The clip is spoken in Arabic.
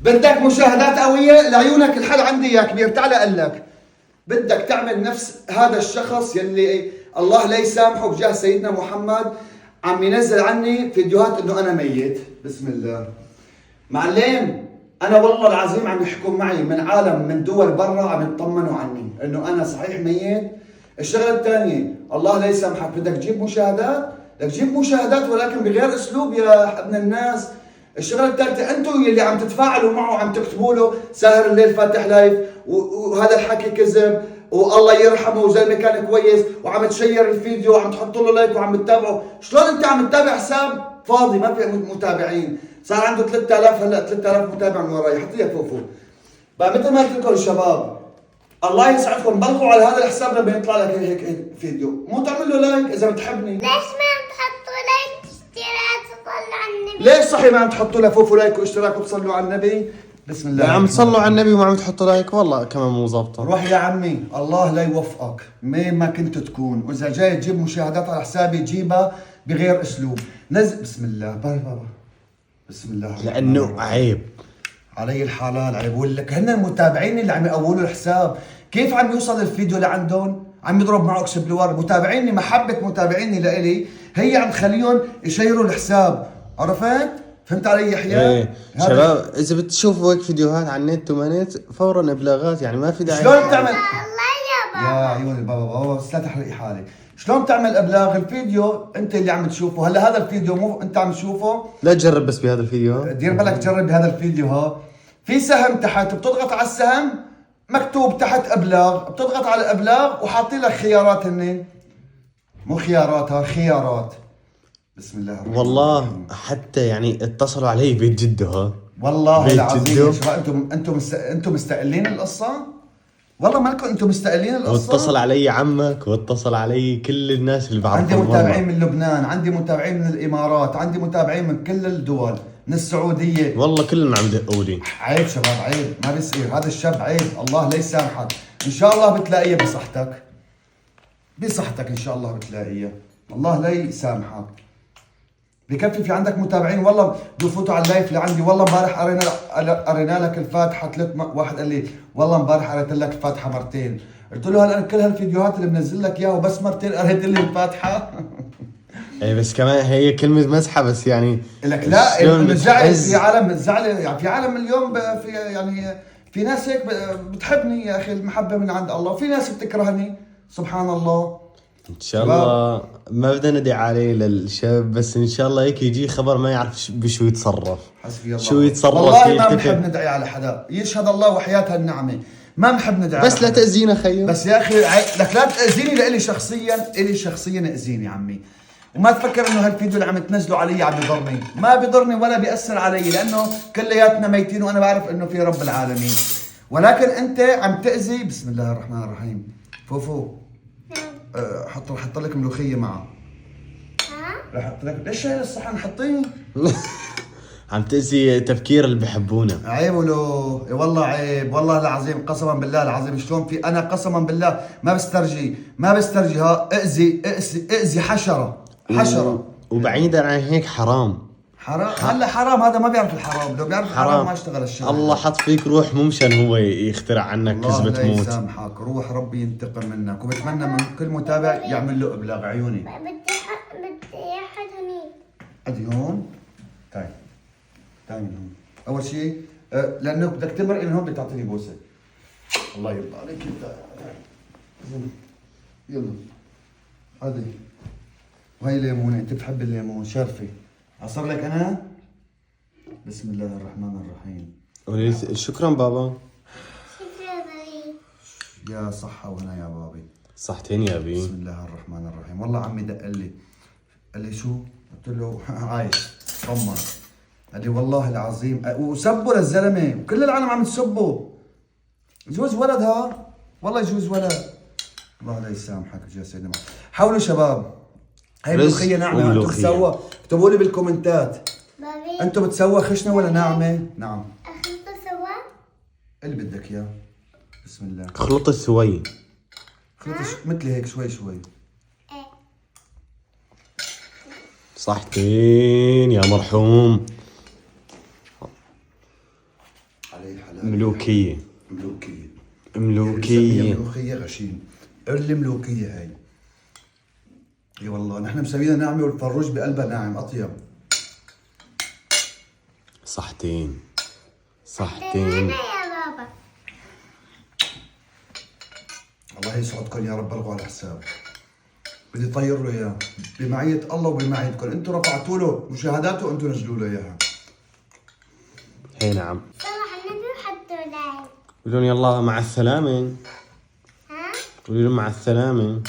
بدك مشاهدات قوية لعيونك، الحل عندي يا كبير. تعال اقول لك، بدك تعمل نفس هذا الشخص يلي الله لا يسامحه بجاه سيدنا محمد عم ينزل عني فيديوهات انه انا ميت. بسم الله معلم، انا والله العظيم عم يحكوا معي من عالم من دول برا، عم يطمنوا عني انه انا صحيح ميت. الشغله الثانيه، الله لا يسامحك، بدك تجيب مشاهدات، بدك تجيب مشاهدات ولكن بغير اسلوب يا ابن الناس. الشغله الثالثه، انتم يلي عم تتفاعلوا معه عم تكتبوا له ساهر الليل فاتح لايف وهذا الحكي كذب والله يرحمه وزلمه كان كويس، وعم تشير الفيديو وعم تحط له لايك وعم تتابعه. شلون انت عم تتابع حساب فاضي ما في متابعين؟ صار عنده 3000 هلا 3000 متابع من وراي. حط لي فوفو بقى مثل ما قلت لكم شباب، الله يسعدكم، بلغوا على هذا الحساب لما يطلع لك هيك فيديو، مو تعمل له لايك اذا بتحبني. ليش ما تحطوا لايك اشتراك وتصلوا على النبي؟ ليش صحي ما عم تحطوا له فوفو لايك واشتراك وتصلوا على النبي؟ بسم الله. عم تصلوا على النبي وما عم تحطوا لايك، والله كمان مو ظابطه. روح يا عمي، الله لا يوفقك مين ما كنت تكون، واذا جاي تجيب مشاهدات على حسابي جيبها بغير اسلوب. نزل بسم الله بابا، بسم الله لانه عيب علي الحلال، عيب. بقول لك هن المتابعين اللي عم يقولوا الحساب، كيف عم يوصل الفيديو لعندهم؟ عم يضرب معه اكس بلوار. متابعيني، محبه متابعيني لإلي هي عم تخليهم يشيروا الحساب، عرفت؟ فهمت علي يحيى؟ ايه شباب، اذا بتشوفوا هيك فيديوهات على النت وما نت فورا ابلاغات، يعني ما في داعي. شلون بتعمل؟ الله يا بابا. يا عيوني بابا بس لا تحرقي حالي. شلون بتعمل ابلاغ الفيديو انت اللي عم تشوفه؟ هلا هذا الفيديو مو انت عم تشوفه، لا تجرب بس بهذا الفيديو. دير بالك جرب بهذا الفيديو. ها في سهم تحت، بتضغط على السهم مكتوب تحت ابلاغ، بتضغط على الابلاغ وحاطين لك خيارات، هن مو خيارات، ها خيارات. بسم الله الرحمن والله الرحيم. حتى يعني اتصلوا علي بيت جده. ها والله بيت العظيم جده. يا شباب، انتم مستقلين القصه، والله مالكم انتم مستقلين القصه. واتصل علي عمك واتصل علي كل الناس اللي بعرفهم. عندي متابعين والله. من لبنان، عندي متابعين من الامارات، عندي متابعين من كل الدول، من السعوديه. والله كلنا عم دقوا لي. عيب شباب، عيب، ما بيصير هذا الشاب، عيب. الله لا يسامحك. ان شاء الله بتلاقيه بصحتك، بصحتك ان شاء الله بتلاقيه. الله لا يسامحك. بكفي في عندك متابعين والله بفوتوا على اللايف لعندي. والله امبارح قرينا لك الفاتحه واحد قال لي والله امبارح قريت لك الفاتحه مرتين. قلت له هلا كل هالفيديوهات اللي منزل لك اياها وبس مرتين قريت لي الفاتحه. ايه بس كمان هي كلمة مزحة بس يعني. لك لا، شلون الزعل بتحز؟ في عالم الزعل، يعني في عالم اليوم في يعني في ناس هيك بتحبني يا اخي، المحبه من عند الله، وفي ناس بتكرهني سبحان الله. ان شاء الله ما بدنا ندعي عليه للشاب، بس ان شاء الله هيك يجي خبر ما يعرف بشو يتصرف. حسبي الله. شو يتصرف والله كيف ما كيف. بنحب ندعي على حدا، يشهد الله وحياة النعمه ما بنحب ندعي بس على لا حدا. تأذينا خيو. بس يا اخي لك لا تاذيني، لإلي شخصيا، الي شخصيا اذيني عمي، وما تفكر انه هالفيديو اللي عم تنزله علي عم بيضرني، ما بيضرني ولا بيأثر علي، لانه كلياتنا ميتين وانا بعرف انه في رب العالمين، ولكن انت عم تأذي. بسم الله الرحمن الرحيم. فوفو حط لك ملوخيه معه. رح احط لك، ليش شايل الصحن؟ حطيه. عم تأذي تفكير اللي بحبونا. عيب ولو والله عيب، والله العظيم قسما بالله العظيم. شلون في انا قسما بالله ما بسترجي ها اذي حشره. وبعيدا عن هيك حرام. حرام. هلا حرام هذا ما بيعرف الحرام، لو بيعرف الحرام ما اشتغل الشغل. الله حط فيك روح، مو مشان هو يخترع عنك الله كذبة لا موت. يسامحك، روح ربي ينتقم منك، وبتمنى من كل متابع يعمل له ابلاغ. عيوني بدي احد هنيك. ادي هون، تعي من هون. اول شيء لانه بدك تمرق من هون، بدك تعطيني بوسه. الله يرضى عليك انت. يلا هذه، وهي ليمونه، انت بتحب الليمون، شرفي عصر لك انا. بسم الله الرحمن الرحيم. شكرا بابا. شكرا بي. يا صحة وهنا يا بابي. صحتين يا ابي. بسم الله الرحمن الرحيم. والله عمي دق قال لي شو؟ قلت له عايش طمن. قال لي والله العظيم، وسبوا للزلمه وكل العالم عم تسبه. يجوز ولد ها، والله يجوز ولد. الله لا يسامحك يا سيدنا. حاولوا شباب، هاي ملوخيه ناعمه. انتم بتسوى، اكتبوا لي بالكومنتات بابي انتم بتسوى خشنه ولا ناعمه؟ نعم اخلطه سوا. اللي بدك اياه. بسم الله. خلط السوي. خلطي مثلي هيك شوي. ايه. صحتين يا مرحوم. عليه حلال. ملوكية. ملوكية. ملوكية. ملوخية غشيم. قرلي ملوكية هاي. اي والله نحن مسوينا ناعمة والفروج بقلبها ناعم أطيب. صحتين. أنا يا بابا. الله يسعدكم يا رب، بلغوا على الحساب. بدي طير له اياه بمعية الله وبمعيتكم، انتم رفعتوا له مشاهداته وانتم نزلوا له اياها. اي نعم. صراحة النبي وحطوا لايك. قولون يلا مع السلامة. ها؟ قولوا مع السلامة.